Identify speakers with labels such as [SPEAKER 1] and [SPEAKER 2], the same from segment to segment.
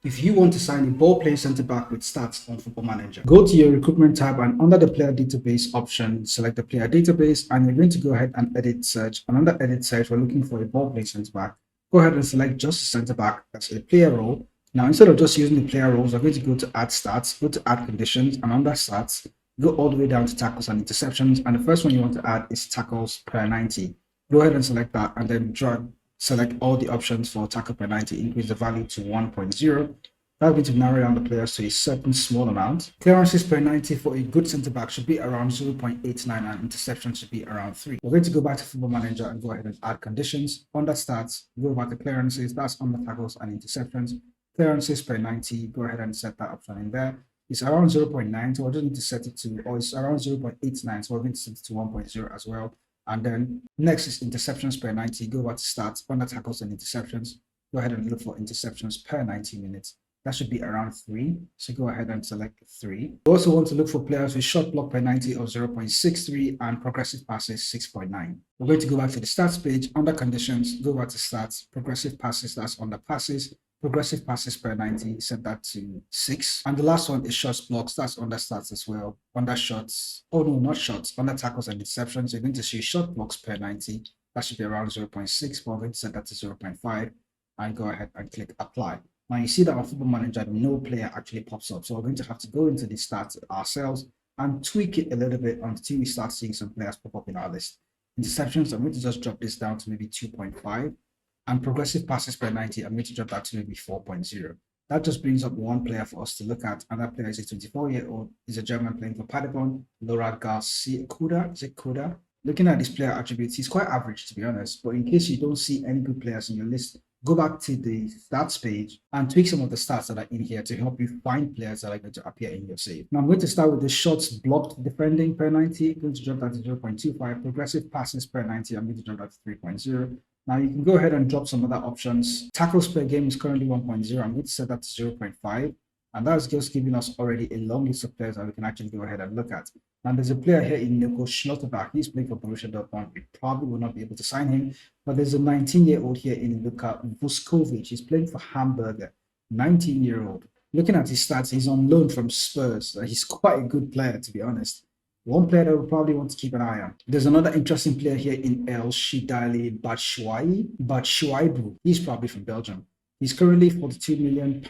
[SPEAKER 1] If you want to sign a ball-playing centre-back with stats on Football Manager, go to your recruitment tab and under the player database option, select the player database, and you're going to go ahead and edit search. And under edit search, we're looking for a ball-playing centre-back. Go ahead and select just a centre-back as a player role. Now, instead of just using the player roles, we're going to go to add stats, go to add conditions, and under stats, go all the way down to tackles and interceptions. And the first one you want to add is tackles per 90. Go ahead and select that and then select all the options for tackle per 90, increase the value to 1.0. That's going to narrow down the players to a certain small amount. Clearances per 90 for a good centre back should be around 0.89 and interceptions should be around 3. We're going to go back to Football Manager and go ahead and add conditions. Under stats, go back to clearances, that's under tackles and interceptions. Clearances per 90, go ahead and set that option in there. It's around 0.9, so we're just going to set it to, or it's around 0.89, so we're going to set it to 1.0 as well. And then next is interceptions per 90. Go back to stats, under tackles and interceptions. Go ahead and look for interceptions per 90 minutes. That should be around 3. So go ahead and select 3. You also want to look for players with shot block per 90 of 0.63 and progressive passes 6.9. We're going to go back to the stats page. Under conditions, go back to stats, progressive passes, that's under passes. Progressive passes per 90, set that to 6. And the last one is shots blocks, that's under stats as well. Under shots, oh no, not shots, under tackles and interceptions, you're going to see shot blocks per 90. That should be around 0.6, but we're going to set that to 0.5 and go ahead and click apply. Now you see that on Football Manager, no player actually pops up. So we're going to have to go into the stats ourselves and tweak it a little bit until we start seeing some players pop up in our list. Interceptions, I'm going to just drop this down to maybe 2.5. And progressive passes per 90, I'm going to drop that to maybe 4.0. That just brings up one player for us to look at, and that player is a 24-year-old. He's a German playing for Paderborn, Laura Garcia Kuda. Is it Kuda? Looking at his player attributes, he's quite average to be honest. But in case you don't see any good players in your list, go back to the stats page and tweak some of the stats that are in here to help you find players that are going to appear in your save. Now I'm going to start with the shots blocked defending per 90. I'm going to drop that to 0.25. Progressive passes per 90, I'm going to drop that to 3.0. Now you can go ahead and drop some other options. Tackles per game is currently 1.0. I'm going to set that to 0.5. And that's just giving us already a long list of players that we can actually go ahead and look at. Now there's a player here in Nico Schlotterbeck. He's playing for Borussia Dortmund. We probably will not be able to sign him. But there's a 19-year-old here in Luka Vuskovic. He's playing for Hamburger. 19-year-old. Looking at his stats, he's on loan from Spurs. He's quite a good player, to be honest. One player that we probably want to keep an eye on. There's another interesting player here in El Shidali Batshuayi. He's probably from Belgium. He's currently £42 million.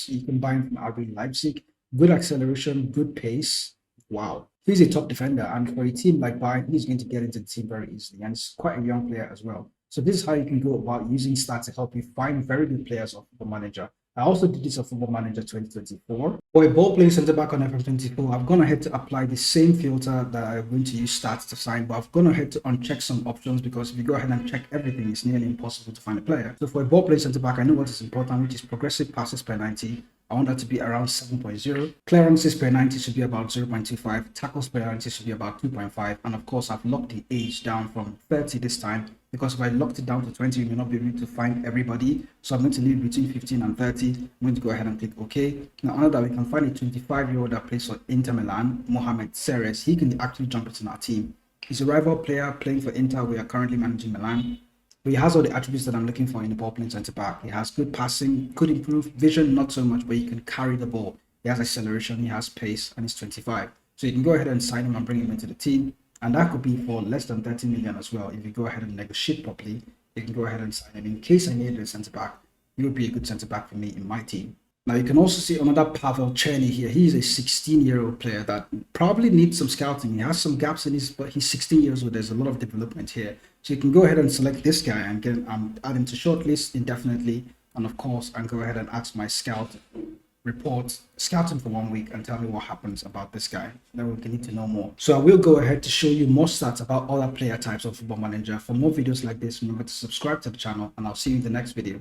[SPEAKER 1] You can buy him from RB Leipzig. Good acceleration, good pace. Wow. He's a top defender. And for a team like Bayern, he's going to get into the team very easily. And he's quite a young player as well. So this is how you can go about using stats to help you find very good players on Football Manager. I also did this on Football Manager 2024. For a ball playing centre back on FMS24, I've gone ahead to apply the same filter that I'm going to use stats to sign, but I've gone ahead to uncheck some options because if you go ahead and check everything, it's nearly impossible to find a player. So for a ball playing centre back, I know what is important, which is progressive passes per 90. I want that to be around 7.0. Clearances per 90 should be about 0.25. Tackles per 90 should be about 2.5. And of course, I've locked the age down from 30 this time because if I locked it down to 20, you may not be able to find everybody. So I'm going to leave between 15 and 30. I'm going to go ahead and click OK. Now, under that, we can find a 25-year-old that plays for Inter Milan, Mohamed Seres. He can actually jump into our team. He's a rival player playing for Inter. We are currently managing Milan. But he has all the attributes that I'm looking for in the ball playing centre back. He has good passing, could improve vision, not so much, but he can carry the ball. He has acceleration, he has pace, and he's 25. So you can go ahead and sign him and bring him into the team. And that could be for less than 30 million as well. If you go ahead and negotiate properly, you can go ahead and sign him. In case I needed a centre back, he would be a good centre back for me in my team. Now you can also see another Pavel Cherny here. He's a 16-year-old player that probably needs some scouting. He has some gaps in his, but he's 16 years old. There's a lot of development here. So you can go ahead and select this guy and get add him to shortlist indefinitely. And of course, and go ahead and ask my scout report, scout him for 1 week and tell me what happens about this guy. Then we can need to know more. So I will go ahead to show you more stats about other player types of Football Manager. For more videos like this, remember to subscribe to the channel and I'll see you in the next video.